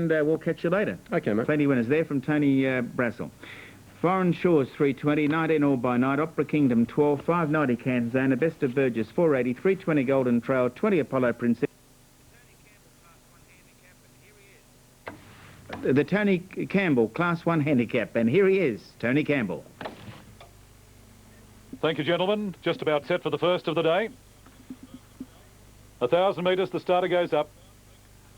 And we'll catch you later. Okay, mate. Plenty winners there from Tony Brassel. Foreign Shores 320, 19 All by Night, Opera Kingdom 12, 590 Queanbeyan, Best of Burgess 480, 320 Golden Trail, 20 Apollo Princess. The Tony Campbell Class 1 handicap, and here he is, Tony Campbell. Thank you, gentlemen. Just about set for the first of the day. 1,000 metres, the starter goes up.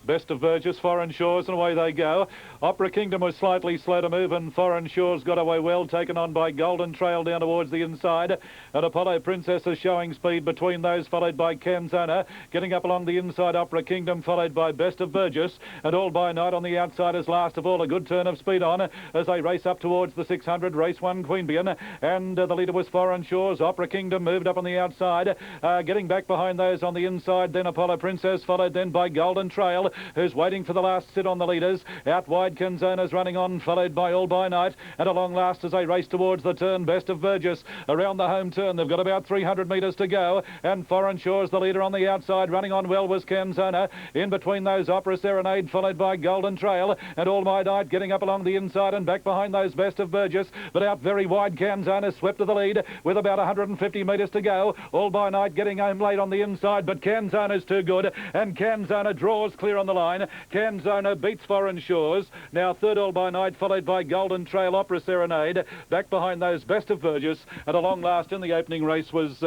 Best of Burgess, Foreign Shores, and away they go. Opera Kingdom was slightly slow to move, and Foreign Shores got away well, taken on by Golden Trail down towards the inside. And Apollo Princess is showing speed between those, followed by Queanbeyan. Getting up along the inside, Opera Kingdom, followed by Best of Burgess. And All by Night on the outside is last of all. A good turn of speed on as they race up towards the 600. Race 1, Queanbeyan. And the leader was Foreign Shores. Opera Kingdom moved up on the outside. Getting back behind those on the inside, then Apollo Princess, followed then by Golden Trail, who's waiting for the last sit on the leaders. Out wide, Queanbeyan is running on, followed by All by Night. And along last as they race towards the turn, Best of Burgess. Around the home turn, they've got about 300 metres to go. And Foreign Shores, the leader on the outside, running on well was Queanbeyan. In between those, Opera Serenade, followed by Golden Trail. And All by Night getting up along the inside and back behind those, Best of Burgess. But out very wide, Queanbeyan is swept to the lead with about 150 metres to go. All by Night getting home late on the inside, but Queanbeyan is too good. And Queanbeyan draws clear on the line. Queanbeyan beats Foreign Shores. Now third All by Night, followed by Golden Trail, Opera Serenade. Back behind those, Best of Burgess. And along last in the opening race was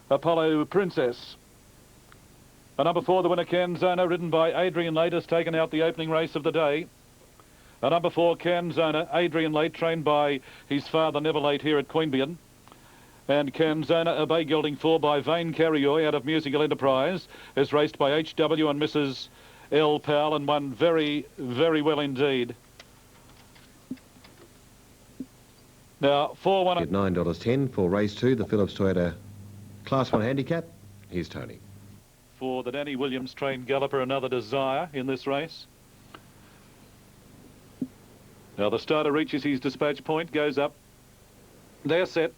Apollo Princess. Number 4, the winner, Queanbeyan, ridden by Adrian Late, has taken out the opening race of the day. Number 4, Queanbeyan, Adrian Late, trained by his father, Never Late, here at Queanbeyan. And Queanbeyan, a bay gelding 4 by Vane Carrioy out of Musical Enterprise, is raced by H.W. and Mrs. L. Powell and won very, very well indeed. Now, 4-1... At $9.10 for race 2, the Phillips Toyota Class 1 handicap. Here's Tony. For the Danny Williams trained galloper, Another Desire in this race. Now the starter reaches his dispatch point, goes up. They're set.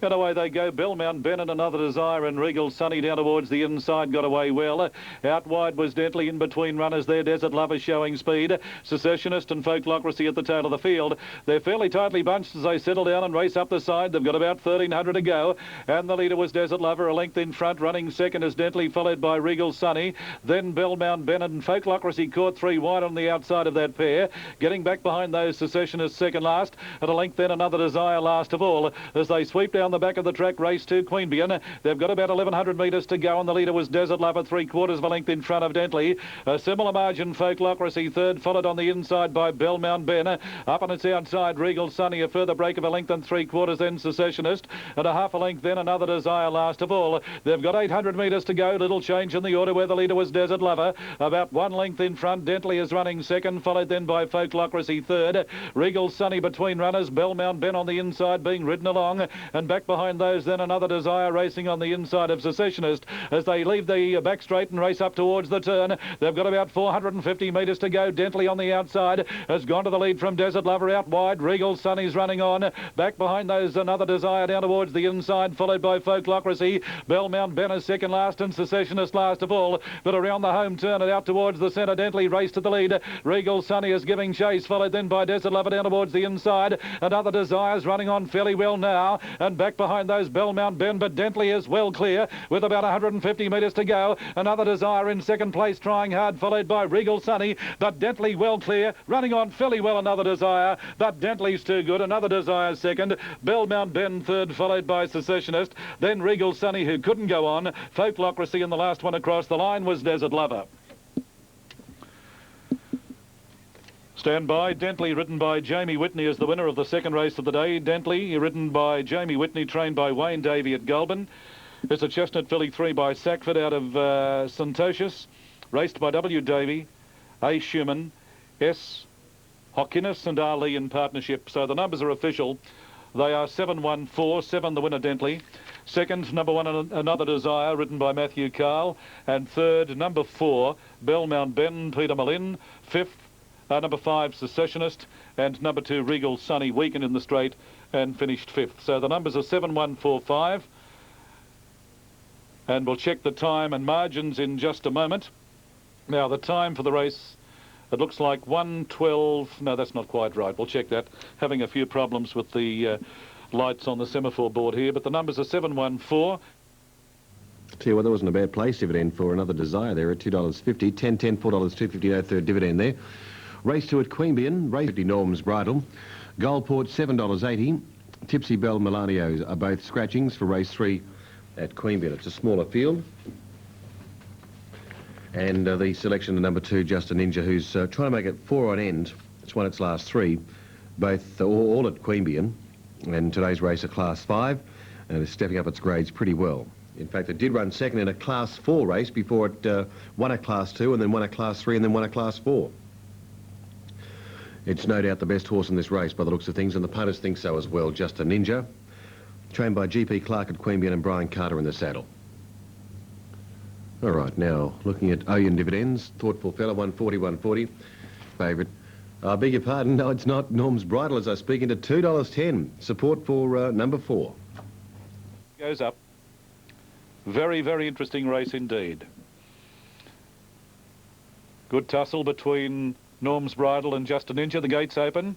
And away they go. Belmount Bennett, Another Desire, and Regal Sunny down towards the inside got away well. Out wide was Dentley, in between runners there. Desert Lover showing speed. Secessionist and Folklocracy at the tail of the field. They're fairly tightly bunched as they settle down and race up the side. They've got about 1,300 to go. And the leader was Desert Lover, a length in front. Running second is Dentley, followed by Regal Sunny. Then Belmount Bennett and Folklocracy caught 3 wide on the outside of that pair. Getting back behind those, Secessionists second last. At a length then Another Desire last of all. As they sweep down the back of the track, race 2, Queanbeyan. They've got about 1,100 metres to go, and the leader was Desert Lover, 3/4 of a length in front of Dentley. A similar margin, Folklocracy third, followed on the inside by Belmount Ben. Up on its outside, Regal Sunny, a further break of a length and 3/4, then Secessionist, and a half a length then Another Desire last of all. They've got 800 metres to go, little change in the order where the leader was Desert Lover. About 1 length in front, Dentley is running second, followed then by Folklocracy third. Regal Sunny between runners, Belmount Ben on the inside being ridden along, and back behind those then Another Desire racing on the inside of Secessionist as they leave the back straight and race up towards the turn. They've got about 450 metres to go. Dentley on the outside has gone to the lead from Desert Lover out wide. Regal Sunny's running on. Back behind those Another Desire down towards the inside, followed by Folklocracy. Belmount Ben is second last and Secessionist last of all. But around the home turn and out towards the centre, Dentley raced to the lead. Regal Sunny is giving chase, followed then by Desert Lover down towards the inside. Another Desire's running on fairly well now, and back behind those Belmount Ben, but Dentley is well clear with about 150 metres to go. Another Desire in second place, trying hard, followed by Regal Sunny, but Dentley well clear, running on fairly well Another Desire, but Dentley's too good. Another Desire second, Belmount Ben third, followed by Secessionist, then Regal Sunny, who couldn't go on. Folklocracy in the last one across the line was Desert Lover. Stand by. Dentley, ridden by Jamie Whitney, is the winner of the second race of the day. Dentley, ridden by Jamie Whitney, trained by Wayne Davey at Goulburn. It's a Chestnut filly 3 by Sackford out of Santocious, raced by W. Davey, A. Schumann, S. Hockiness and Ali in partnership. So the numbers are official. They are 7-1-4, 7 the winner, Dentley. Second, number 1, Another Desire, ridden by Matthew Carl. And third, number 4, Belmount Ben, Peter Malin. Fifth, number 5, Secessionist, and number 2, Regal Sunny, weakened in the straight and finished 5th. So the numbers are 7-1-4-5. And we'll check the time and margins in just a moment. Now, the time for the race It looks like 112. No, that's not quite right. We'll check that. Having a few problems with the lights on the semaphore board here, but the numbers are 714. Tell you what, that wasn't a bad place dividend for Another Desire there at $2.50. 10.10, $4, $2.50, no third dividend there. Race 2 at Queanbeyan, race 50 Norm's Bridle. Goldport, $7.80. Tipsy Bell Milanios are both scratchings for race 3 at Queanbeyan. It's a smaller field. And the selection of number 2, Just a Ninja, who's trying to make it 4 on end. It's won its last 3, both all at Queanbeyan. And today's race a Class 5, and is stepping up its grades pretty well. In fact, it did run second in a Class 4 race before it won a Class 2 and then won a Class 3 and then won a Class 4. It's no doubt the best horse in this race by the looks of things, and the punters think so as well. Just a Ninja, trained by GP Clark at Queanbeyan and Brian Carter in the saddle. All right, now looking at Ouyen dividends. Thoughtful fella, 140, 140. Favourite. I beg your pardon, no, it's not. Norm's Bridle as I speak into $2.10. Support for number 4. Goes up. Very, very interesting race indeed. Good tussle between Norm's Bridle and Just a Ninja. The gates open.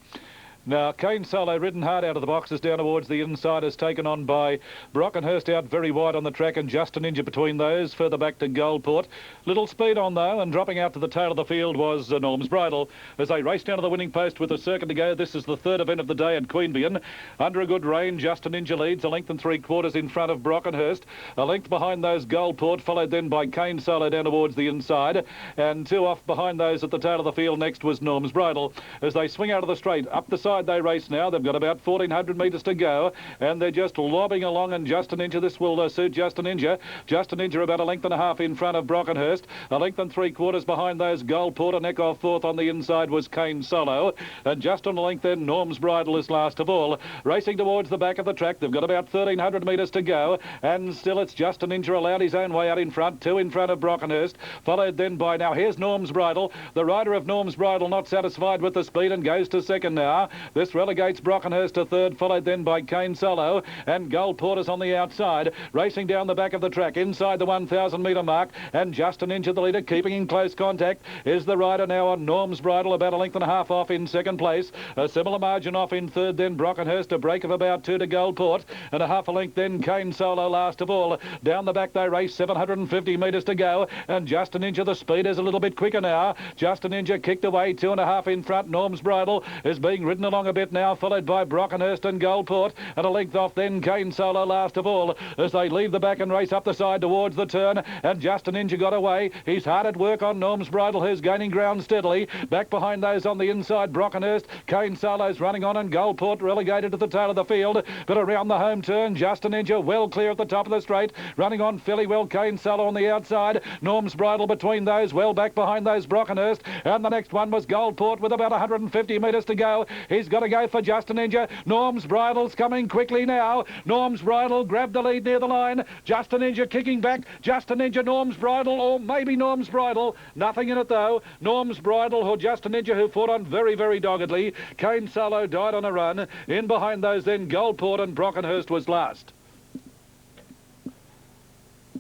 Now, Kane Solo ridden hard out of the boxes down towards the inside is taken on by Brockenhurst out very wide on the track, and Just a Ninja between those, further back to Goldport. Little speed on though, and dropping out to the tail of the field was Norm's Bridle as they race down to the winning post with a circuit to go. This is the third event of the day at Queanbeyan. Under a good rein, Just a Ninja leads a length and 3/4 in front of Brockenhurst. A length behind those Goldport, followed then by Kane Solo down towards the inside, and 2 off behind those at the tail of the field. Next was Norm's Bridle as they swing out of the straight. Up the side they race now. They've got about 1,400 metres to go, and they're just lobbing along, and Just a Ninja, this will suit Just a Ninja. Just a Ninja about a length and a half in front of Brockenhurst. A length and 3/4 behind those Goldport. A neck off fourth on the inside was Kane Solo, and just on a length then Norm's Bridle is last of all. Racing towards the back of the track. They've got about 1,300 metres to go, and still it's Just a Ninja allowed his own way out in front. 2 in front of Brockenhurst, followed then by, now here's Norm's Bridle. The rider of Norm's Bridle not satisfied with the speed and goes to second now. This relegates Brockenhurst to third, followed then by Kane Solo, and Goldport is on the outside, racing down the back of the track inside the 1,000 metre mark, and Just a Ninja the leader, keeping in close contact is the rider now on Norm's Bridle, about a length and a half off in second place. A similar margin off in third then Brockenhurst, a break of about 2 to Goldport, and a half a length then Kane Solo last of all. Down the back they race, 750 metres to go, and Just a Ninja the speed is a little bit quicker now. Just a Ninja kicked away, 2.5 in front. Norm's Bridle is being ridden along a bit now, followed by Brockenhurst and Goldport, and a length off then Kane Solo last of all as they leave the back and race up the side towards the turn, and Just a Ninja got away. He's hard at work on Norm's Bridle, who's gaining ground steadily. Back behind those on the inside, Brockenhurst, Kane Solo's running on, and Goldport relegated to the tail of the field, but around the home turn, Just a Ninja well clear at the top of the straight, running on fairly well. Kane Solo on the outside, Norm's Bridle between those, well back behind those Brockenhurst, and the next one was Goldport with about 150 metres to go. He's got to go for Just a Ninja. Norm's Bridle's coming quickly now. Norm's Bridle grabbed the lead near the line. Just a Ninja kicking back. Just a Ninja, Norm's Bridle, or maybe Norm's Bridle. Nothing in it though. Norm's Bridle, or Just a Ninja, who fought on very, very doggedly. Kane Solo died on a run. In behind those then Goldport, and Brockenhurst was last.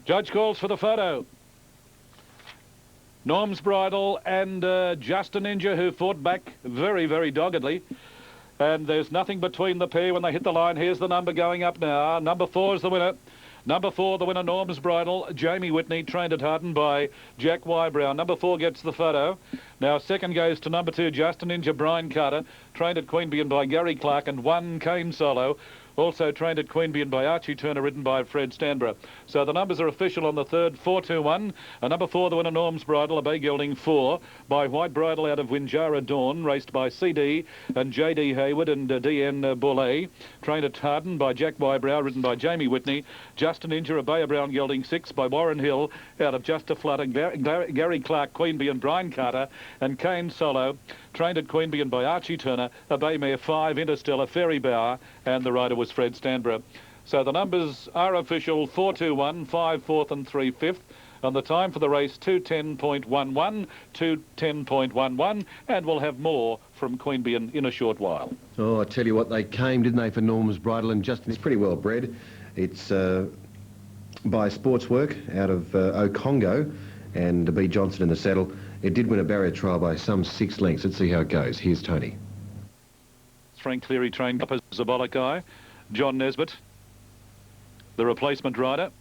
Judge calls for the photo. Norm's Bridle and Just a Ninja, who fought back very, very doggedly. And there's nothing between the pair when they hit the line. Here's the number going up now. Number 4 is the winner. Number 4, the winner, Norm's Bridle. Jamie Whitney, trained at Harton by Jack Wybrow. Number 4 gets the photo. Now, second goes to number 2, Just a Ninja, Brian Carter, trained at Queanbeyan by Gary Clark, and 1, Kane Solo, also trained at Queanbeyan by Archie Turner, ridden by Fred Stanborough. So the numbers are official on the third, 4-2-1. Number 4, the winner, Norm's Bridle, a bay gelding 4 by White Bridle out of Winjara Dawn, raced by CD and JD Hayward and DN Boulay, trained at Harden by Jack Wybrow, ridden by Jamie Whitney. Just a Ninja, a Bay of Brown gelding 6 by Warren Hill out of Just a Flutter, Gary Clark, Queanbeyan, Brian Carter, and Kane Solo, trained at Queanbeyan by Archie Turner, a bay mare 5, Interstellar, Ferry Bower, and the rider was Fred Stanborough. So the numbers are official, 4-2-1, 5 4th and 3 5th, and the time for the race 2:10.11, 2:10.11, and we'll have more from Queanbeyan in a short while. Oh, I tell you what, they came, didn't they, for Norm's Bridle, and Justin is pretty well bred. It's by Sportswork out of Ocongo, and B. Johnson in the saddle. It did win a barrier trial by some 6 lengths. Let's see how it goes. Here's Tony. Frank Cleary trained up as Zabolokai. John Nesbitt, the replacement rider.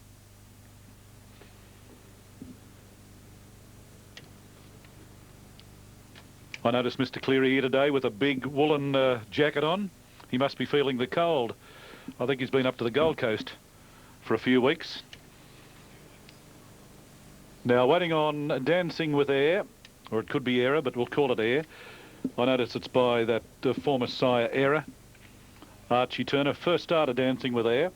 I noticed Mr. Cleary here today with a big woolen jacket on. He must be feeling the cold. I think he's been up to the Gold Coast for a few weeks. Now waiting on Dancing with Air, or it could be Error, but we'll call it Air. I notice it's by that former sire Error, Archie Turner. First starter Dancing with Air.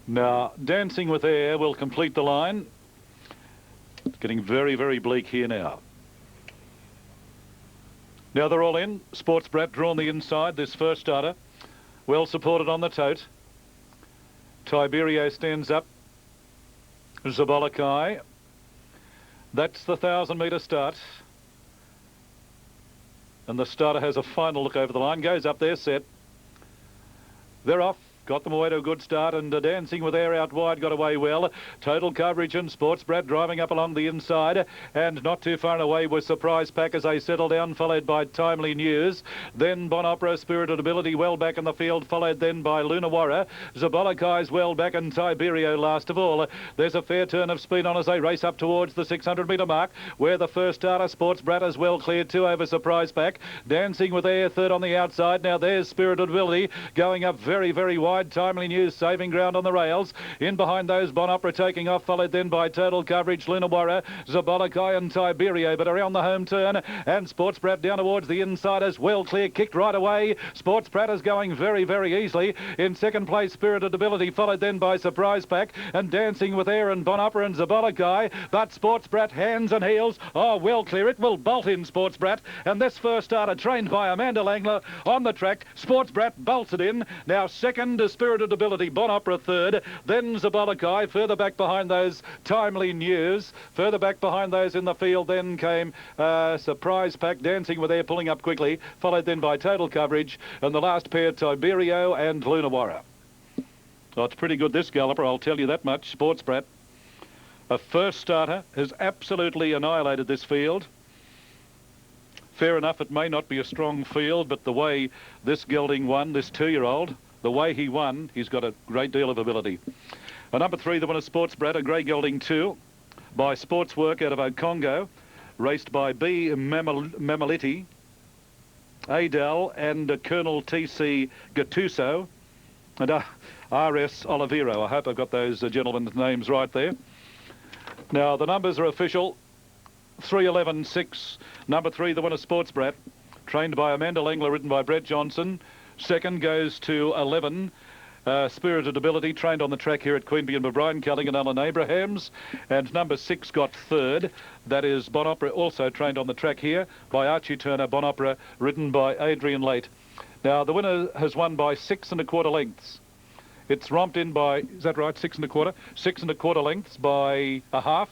Now, Dancing with Air will complete the line. It's getting very, very bleak here now. Now they're all in. Sports Brat drawn the inside, this first starter. Well supported on the tote. Tiberio stands up. Zabolokai. That's the 1,000-metre start. And the starter has a final look over the line. Goes up there, set. They're off. Got them away to a good start, and Dancing with Air out wide got away well. Total Coverage and Sports Brat driving up along the inside, and not too far away was Surprise Pack as they settle down, followed by Timely News. Then Bon Opera, Spirited Ability well back in the field, followed then by Lunawara. Zabolakai's well back, and Tiberio last of all. There's a fair turn of speed on as they race up towards the 600-metre mark, where the first starter, Sports Brat, is well cleared, 2 over Surprise Pack. Dancing with Air third on the outside. Now there's Spirited Ability going up very, very wide. Timely News saving ground on the rails. In behind those, Bon Opera taking off, followed then by Total Coverage, Lunawara, Zabolokai and Tiberio, but around the home turn, and Sports Brat down towards the insiders, well clear, kicked right away. Sports Brat is going very, very easily. In second place, Spirited Ability, followed then by Surprise Pack, and Dancing with Air and Bon Opera and Zabolokai, but Sports Brat hands and heels. Oh, well clear, it will bolt in, Sports Brat, and this first starter trained by Amanda Langler on the track. Sports Brat bolts it in. Now second, Spirited Ability, Bon Opera third, then Zabolokai, further back behind those, Timely News, further back behind those in the field then came Surprise Pack, Dancing with Air pulling up quickly, followed then by Total Coverage, and the last pair, Tiberio and Lunawara. Oh, it's pretty good, this galloper, I'll tell you that much. Sports Brat, a first starter, has absolutely annihilated this field. Fair enough, it may not be a strong field, but the way this gelding won, this 2-year-old, the way he won, he's got a great deal of ability. Number 3, the winner, Sports Brat, a grey gelding 2, by Sports Work out of Ocongo, raced by B. Mamaliti, Adel and Colonel T.C. Gattuso, and R.S. Olivero. I hope I've got those gentlemen's names right there. Now, the numbers are official. 3-11-6. Number 3, the winner, Sports Brat, trained by Amanda Langler, ridden by Brett Johnson. Second goes to 11, Spirited Ability, trained on the track here at Queanbeyan by Brian Kelling and Alan Abrahams. And number 6 got third. That is Bon Opera, also trained on the track here by Archie Turner. Bon Opera, ridden by Adrian Late. Now, the winner has won by 6 1/4 lengths. It's romped in by, is that right, 6 1/4? 6 1/4 lengths by a half.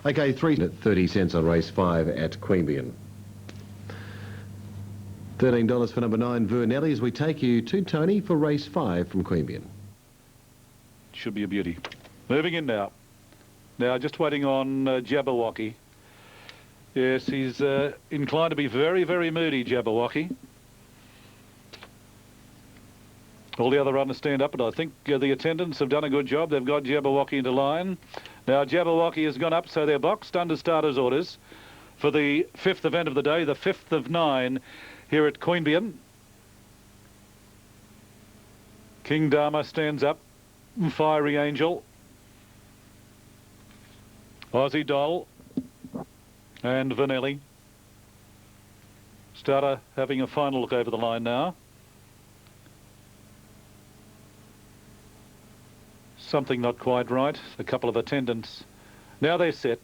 Okay, 3 at 30 cents on race 5 at Queanbeyan. $13 for number 9, Vernelli, as we take you to Tony for race 5 from Queanbeyan. Should be a beauty. Moving in now. Now, just waiting on Jabberwocky. Yes, he's inclined to be very, very moody, Jabberwocky. All the other runners stand up, but I think the attendants have done a good job. They've got Jabberwocky into line. Now, Jabberwocky has gone up, so they're boxed under starters' orders for the 5th event of the day, the 5th of 9 here at Queanbeyan. King Dharma stands up, Fiery Angel, Aussie Doll, and Vanelli. Starter having a final look over the line now. Something not quite right. A couple of attendants. Now they're set.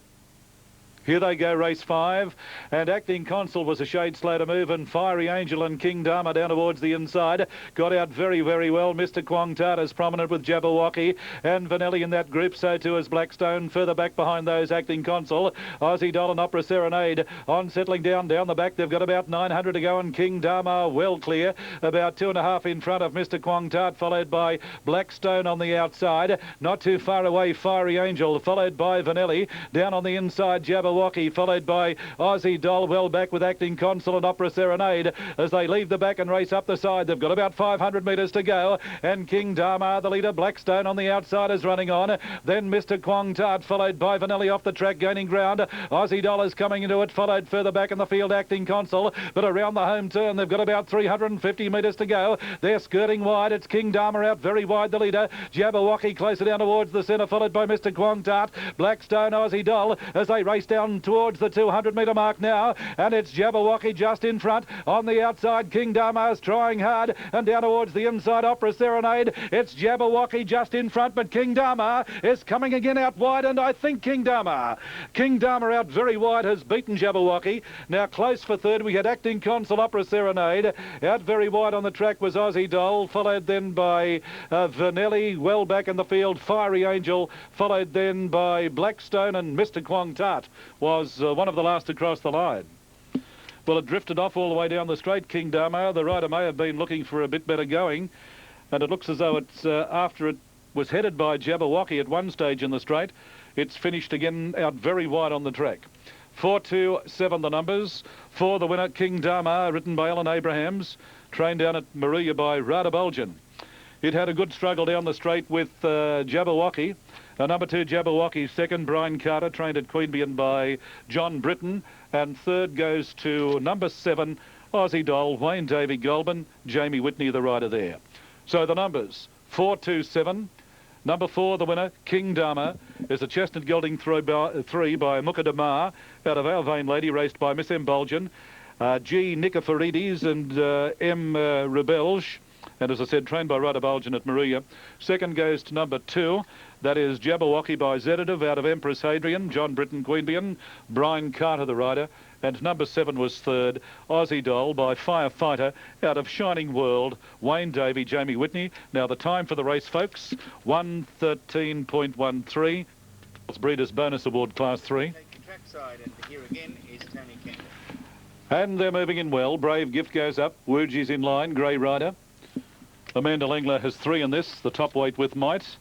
Here they go, race 5, and Acting Consul was a shade slow to move, and Fiery Angel and King Dharma down towards the inside. Got out very, very well. Mr. Queanbeyan is prominent with Jabberwocky and Vanelli in that group, so too is Blackstone. Further back behind those, Acting Consul, Aussie Doll and Opera Serenade on settling down the back. They've got about 900 to go, and King Dharma well clear, about 2.5 in front of Mr. Queanbeyan, followed by Blackstone on the outside. Not too far away, Fiery Angel, followed by Vanelli. Down on the inside, Jabberwocky, followed by Aussie Doll, well back with Acting Consul and Opera Serenade as they leave the back and race up the side. They've got about 500 metres to go, and King Dharma, the leader. Blackstone on the outside is running on. Then Mr. Queanbeyan, followed by Vanelli off the track, gaining ground. Aussie Doll is coming into it, followed further back in the field, Acting Consul, but around the home turn, they've got about 350 metres to go. They're skirting wide. It's King Dharma out very wide, the leader. Jabberwocky closer down towards the centre, followed by Mr. Queanbeyan. Blackstone, Aussie Doll, as they race down towards the 200-metre mark now, and it's Jabberwocky just in front. On the outside, King Dharma is trying hard, and down towards the inside, Opera Serenade. It's Jabberwocky just in front, but King Dharma is coming again out wide, and I think King Dharma out very wide has beaten Jabberwocky. Now close for third, we had Acting Consul, Opera Serenade. Out very wide on the track was Aussie Doll, followed then by Vanelli, well back in the field, Fiery Angel, followed then by Blackstone, and Mr. Queanbeyan was one of the last to cross the line. Well, it drifted off all the way down the straight, King Dharma. The rider may have been looking for a bit better going, and it looks as though it's after it was headed by Jabberwocky at one stage in the straight, it's finished again out very wide on the track. 4-2-7 the numbers. For the winner, King Dharma, written by Alan Abrahams, trained down at Maria by Rada Bulgin. It had a good struggle down the straight with Jabberwocky. Number 2, Jabberwocky. Second, Brian Carter, trained at Queanbeyan by John Britton. And third goes to number 7, Aussie Doll, Wayne Davey Goulburn, Jamie Whitney, the rider there. So the numbers, 4-2-7. Number 4, the winner, King Dharma, is a chestnut gelding 3 by Muka Damar, out of Our Vain Lady, raced by Miss M. Bulgin, G. Nikaforides and M. Rebelge, and as I said, trained by Rada Bulgin at Maria. Second goes to number 2, that is Jabberwocky by Zedative, out of Empress Hadrian, John Britton, Queanbeyan, Brian Carter, the rider. And number 7 was third, Aussie Doll by Firefighter, out of Shining World, Wayne Davey, Jamie Whitney. Now the time for the race, folks, 1:13.13. Breeders' Bonus Award Class 3. Take the trackside, and here again is Tony King. And they're moving in well. Brave Gift goes up. Wuji's in line, Grey Rider. Amanda Lengler has 3 in this, the top weight with Might,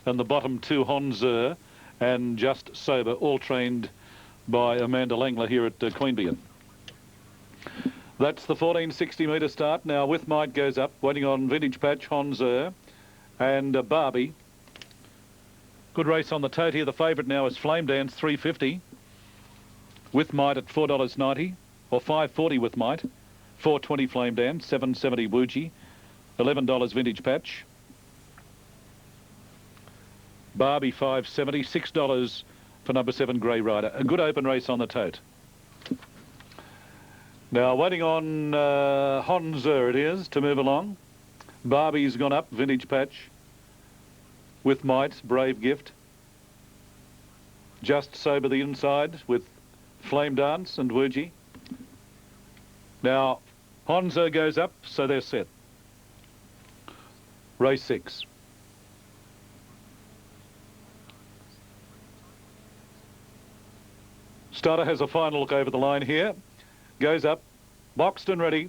and the bottom 2, Honzer, and Just Sober, all trained by Amanda Lengler here at Queanbeyan. That's the 1460-metre start. Now With Might goes up, waiting on Vintage Patch, Honzer, and Barbie. Good race on the tote here. The favourite now is Flame Dance, $3.50. With Might at $4.90, or $5.40 With Might. $4.20 Flame Dance, $7.70 Wuji, $11 Vintage Patch. Barbie $5.70, $6 for number 7 Grey Rider. A good open race on the tote. Now waiting on Honzer it is to move along. Barbie's gone up, Vintage Patch. With Might, Brave Gift. Just Sober the inside with Flame Dance and Wuji. Now Honzer goes up, so they're set. Race 6. Starter has a final look over the line here. Goes up, boxed and ready.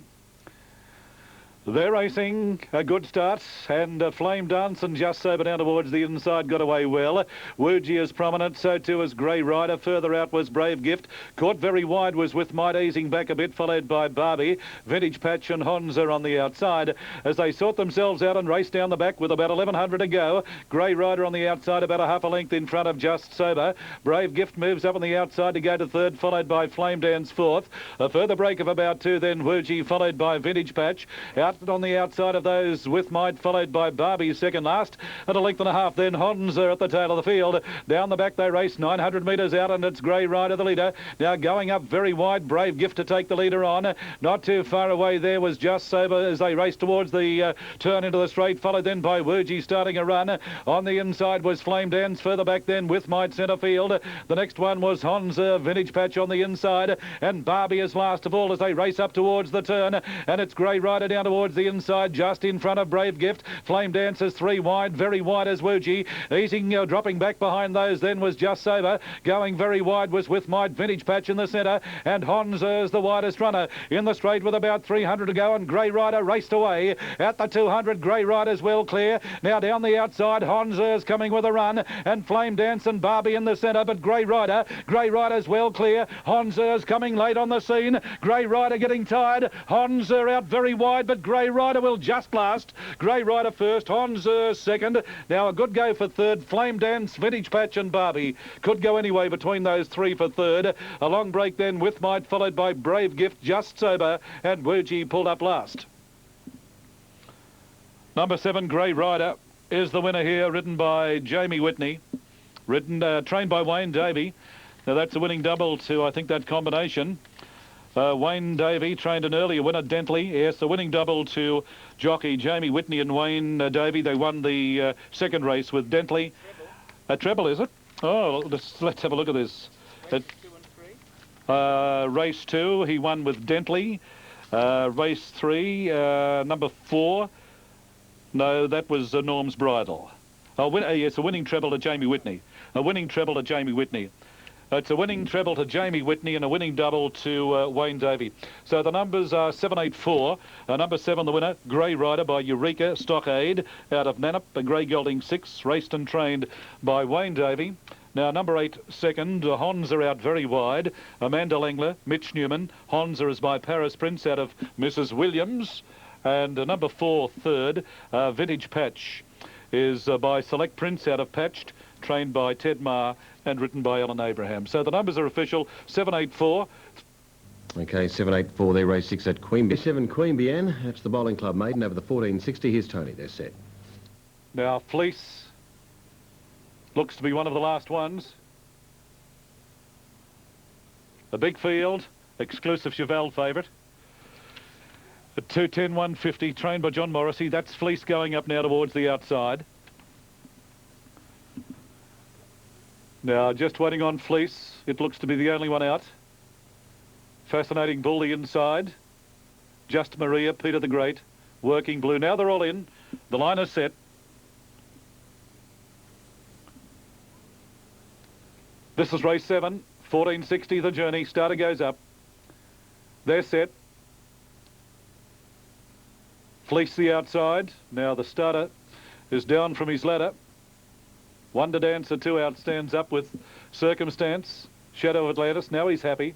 They're racing, a good start, and Flame Dance and Just Sober down towards the inside got away well. Wuji is prominent, so too is Grey Rider. Further out was Brave Gift. Caught very wide was With Might, easing back a bit, followed by Barbie. Vintage Patch and Honzer on the outside as they sort themselves out and race down the back with about 1100 to go. Grey Rider on the outside, about a half a length in front of Just Sober. Brave Gift moves up on the outside to go to third, followed by Flame Dance fourth. A further break of about 2, then Wuji, followed by Vintage Patch. Out Out on the outside of those with Might, followed by Barbie second last. At a length and a half, then Honza at the tail of the field. Down the back they race 900 metres out, and it's Grey Rider the leader. Now going up very wide, Brave Gift to take the leader on. Not too far away there was Just Sober as they raced towards the turn into the straight, followed then by Wurgie starting a run. On the inside was Flame Dance, further back then with Might centre field. The next one was Honza, Vintage Patch on the inside, and Barbie is last of all as they race up towards the turn, and it's Grey Rider down towards the inside, just in front of Brave Gift. Flame Dance is three wide, very wide as Wurgie. Easing, dropping back behind those then was Just Sober. Going very wide was With Might, Vintage Patch in the centre, and Honza is the widest runner in the straight with about 300 to go, and Grey Rider raced away at the 200. Grey Rider's well clear. Now down the outside, Honza is coming with a run, and Flame Dance and Barbie in the centre, but Grey Rider's well clear. Honza is coming late on the scene. Grey Rider getting tired. Honza out very wide, but Grey Rider will just last. Grey Rider first, Honza second. Now a good go for third. Flame Dance, Vintage Patch and Barbie. Could go anyway between those three for third. A long break then with Might, followed by Brave Gift, Just Sober, and Wurgie pulled up last. Number 7, Grey Rider, is the winner here, ridden by Jamie Whitney. Trained by Wayne Davey. Now that's a winning double to, I think, that combination. Wayne Davey trained an earlier winner, Dentley. Yes, the winning double to jockey Jamie Whitney and Wayne Davey. They won the second race with Dentley. A treble, is it? Oh, let's have a look at this. Race 2, he won with Dentley. Race 3, number 4. No, that was Norm's Bridal. Yes, a winning treble to Jamie Whitney. A winning treble to Jamie Whitney. It's a winning treble to Jamie Whitney and a winning double to Wayne Davey. So the numbers are 784. Number 7, the winner, Grey Rider by Eureka Stockade out of Nannup. A Grey Gelding 6, raced and trained by Wayne Davey. Now, number 8, second, Honza out very wide. Amanda Lengler, Mitch Newman. Honza is by Paris Prince out of Mrs. Williams. And number 4, third, Vintage Patch is by Select Prince out of Patched, trained by Ted Marr and written by Ellen Abraham. So the numbers are official, 784. Okay, 784, they race 6 at Queanbeyan. 7, Queanbeyan, that's the bowling club maiden over the 1460. Here's Tony, they're set. Now, Fleece looks to be one of the last ones. A big field, exclusive Chevelle favourite. At 210, 150, trained by John Morrissey. That's Fleece going up now towards the outside. Now, just waiting on Fleece. It looks to be the only one out. Fascinating Bull the inside. Just Maria, Peter the Great, Working Blue. Now they're all in. The line is set. This is race 7, 1460 the journey. Starter goes up. They're set. Fleece the outside. Now the starter is down from his ladder. Wonder Dancer 2 out, stands up with Circumstance. Shadow of Atlantis, now he's happy.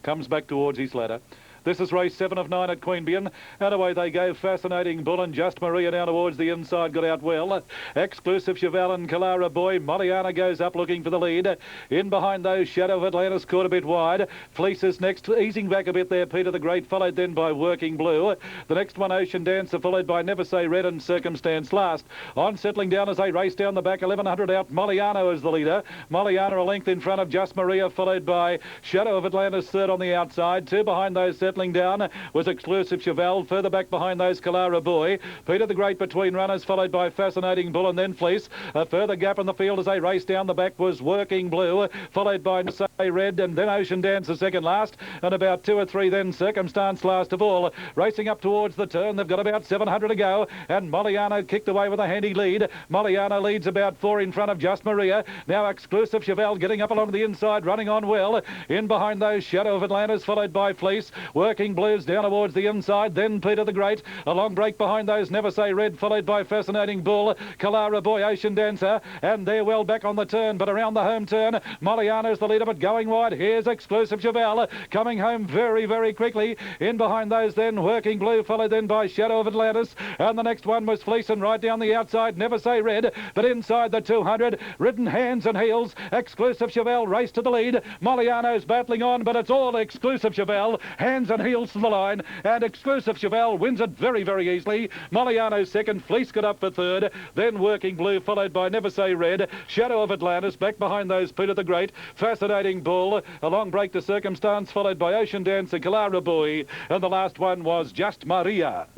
Comes back towards his ladder. This is race 7 of 9 at Queanbeyan. And away they go. Fascinating Bull and Just Maria down towards the inside. Got out well. Exclusive Chevelle and Kalara Boy. Moliana goes up looking for the lead. In behind those, Shadow of Atlantis caught a bit wide. Fleece is next, easing back a bit there. Peter the Great, followed then by Working Blue. The next one, Ocean Dancer, followed by Never Say Red and Circumstance last. On settling down as they race down the back, 1100 out. Moliano is the leader. Moliana a length in front of Just Maria, followed by Shadow of Atlantis third on the outside. 2 behind those, settling down was Exclusive Chevelle. Further back behind those, Kalara Boy. Peter the Great between runners, followed by Fascinating Bull and then Fleece. A further gap in the field as they race down the back was Working Blue, followed by Say Red and then Ocean Dancer second last, and about 2 or 3 then Circumstance last of all. Racing up towards the turn, they've got about 700 to go, and Moliano kicked away with a handy lead. Moliano leads about 4 in front of Just Maria. Now Exclusive Chevelle getting up along the inside, running on well. In behind those, Shadow of Atlantis, followed by Fleece. Working Blues down towards the inside, then Peter the Great. A long break behind those, Never Say Red, followed by Fascinating Bull, Kalara Boy, Ocean Dancer, and they're well back on the turn, but around the home turn, Moliano's the leader, but Going wide, here's Exclusive Chevelle, coming home very, very quickly. In behind those then, Working Blue, followed then by Shadow of Atlantis. And the next one was Fleeson right down the outside, Never Say Red. But inside the 200, ridden Hands and Heels. Exclusive Chevelle race to the lead. Moliano's battling on, but it's all Exclusive Chevelle. Hands and Heels to the line, and Exclusive Chevelle wins it very, very easily. Moliano second, Fleece got up for third, then Working Blue, followed by Never Say Red. Shadow of Atlantis back behind those, Peter the Great. Fascinating Bull, a long break to Circumstance, followed by Ocean Dancer, Clara Boy, and the last one was Just Maria.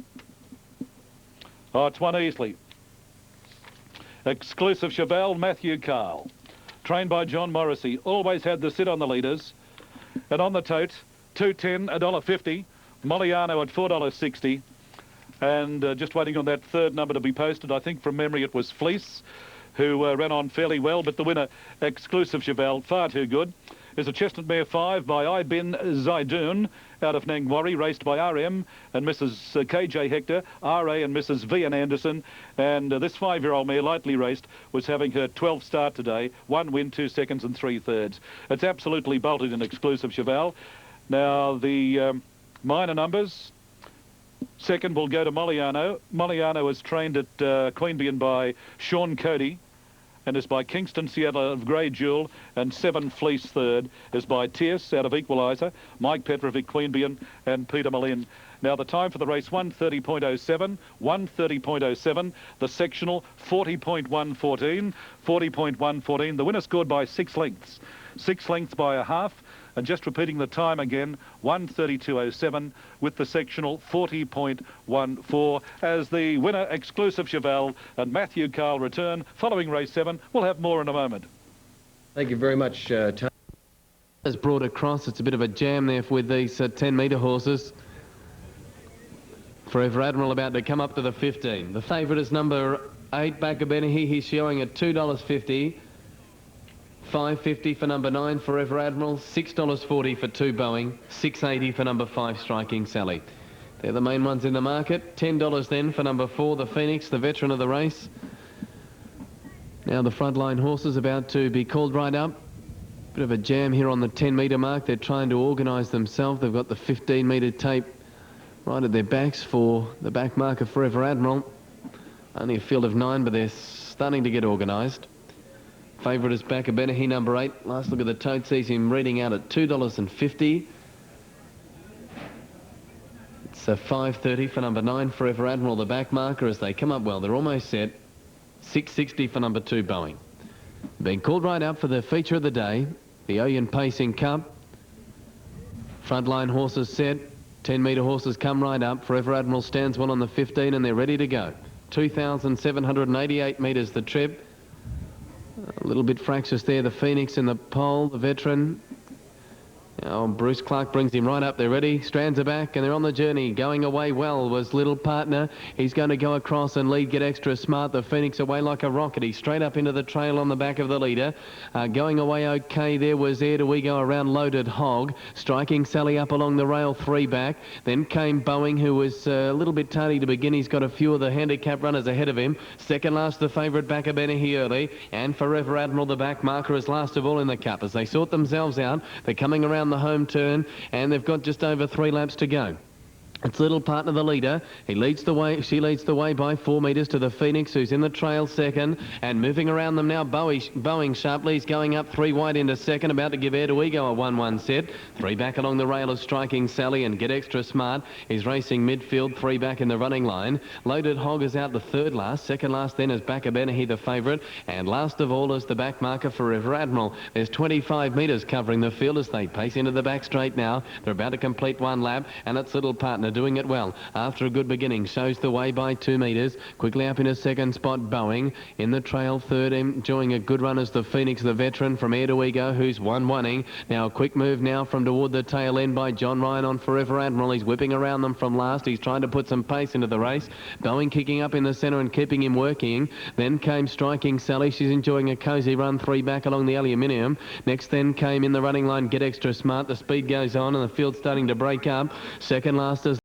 Oh, it's won easily. Exclusive Chevelle, Matthew Carl. Trained by John Morrissey. Always had the sit on the leaders. And on the tote, $2.10, $1.50. Moliano at $4.60. And just waiting on that third number to be posted. I think from memory it was Fleece, who ran on fairly well. But the winner, Exclusive Chevelle, far too good, is a Chestnut Mare 5 by Ibn Zaidoun out of Nangwarry, raced by RM and Mrs. KJ Hector, RA and Mrs. V. Anderson. And this 5-year-old mare, lightly raced, was having her 12th start today. 1 win, 2 seconds and 3/3. It's absolutely bolted in Exclusive Chevelle. Now, the minor numbers. Second will go to Moliano. Moliano is trained at Queanbeyan by Sean Cody and is by Kingston Seattle of Grey Jewel, and 7 Fleece third is by Tierce out of Equaliser, Mike Petrovic, Queanbeyan, and Peter Malin. Now the time for the race, 1:30.07, 1:30.07. The sectional, 40.114, 40.114. The winner scored by 6 lengths. 6 lengths by a half. And just repeating the time again, 1:32.07 with the sectional 40.14 as the winner, Exclusive Chevelle, and Matthew Carl return following race 7. We'll have more in a moment. Thank you very much, Tony. As brought across, it's a bit of a jam there with these 10-metre horses. Forever Admiral about to come up to the 15. The favourite is number 8, Queanbeyan. He's showing at $2.50. $5.50 for number 9, Forever Admiral. $6.40 for 2 Boeing. $6.80 for number 5, Striking Sally. They're the main ones in the market. $10 then for number 4, the Phoenix, the veteran of the race. Now the frontline horses about to be called right up. Bit of a jam here on the 10-metre mark. They're trying to organise themselves. They've got the 15-metre tape right at their backs for the back marker, Forever Admiral. Only a field of 9, but they're starting to get organised. Favourite is Queanbeyan, number 8. Last look at the tote sees him reading out at $2.50. It's a $5.30 for number 9, Forever Admiral, the back marker, as they come up well. They're almost set. $6.60 for number 2, Boeing. Being called right up for the feature of the day, the Ouyen Pacing Cup. Frontline horses set. 10-metre horses come right up. Forever Admiral stands one on the 15 and they're ready to go. 2,788 metres the trip. A little bit fractious there, the Phoenix in the pole, the veteran. Oh, Bruce Clark brings him right up. They're ready. Strands are back and they're on the journey. Going away well was Little Partner. He's going to go across and lead Get Extra Smart. The Phoenix away like a rocket. He's straight up into the trail on the back of the leader. Going away okay there was Ere Do We Go around Loaded Hog. Striking Sally up along the rail, 3 back. Then came Boeing, who was a little bit tardy to begin. He's got a few of the handicap runners ahead of him. Second last, the favourite Queanbeyan early. And Forever Admiral, the back marker, is last of all in the cup. As they sort themselves out, they're coming around the home turn and they've got just over 3 laps to go. It's Little Partner, the leader. He leads the way. She leads the way by 4 metres to the Phoenix, who's in the trail second. And moving around them now, Boeing sharply. He's going up 3 wide into second, about to give Ere Do We Go a 1-1 set. 3 back along the rail is Striking Sally, and Get Extra Smart is racing midfield, 3 back in the running line. Loaded Hog is out the third last. Second last then is Queanbeyan, the favourite. And last of all is the back marker, Forever Admiral. There's 25 metres covering the field as they pace into the back straight now. They're about to complete 1 lap, and it's Little Partner doing it well. After a good beginning, shows the way by 2 metres. Quickly up in a second spot, Boeing. In the trail, third, enjoying a good run as the Phoenix, the veteran from Ere Do We Go, who's 1-1ing. Now a quick move now from toward the tail end by John Ryan on Forever Admiral. He's whipping around them from last. He's trying to put some pace into the race. Boeing kicking up in the centre and keeping him working. Then came Striking Sally. She's enjoying a cosy run, 3 back along the aluminium. Next then came in the running line, Get Extra Smart. The speed goes on and the field's starting to break up. Second last is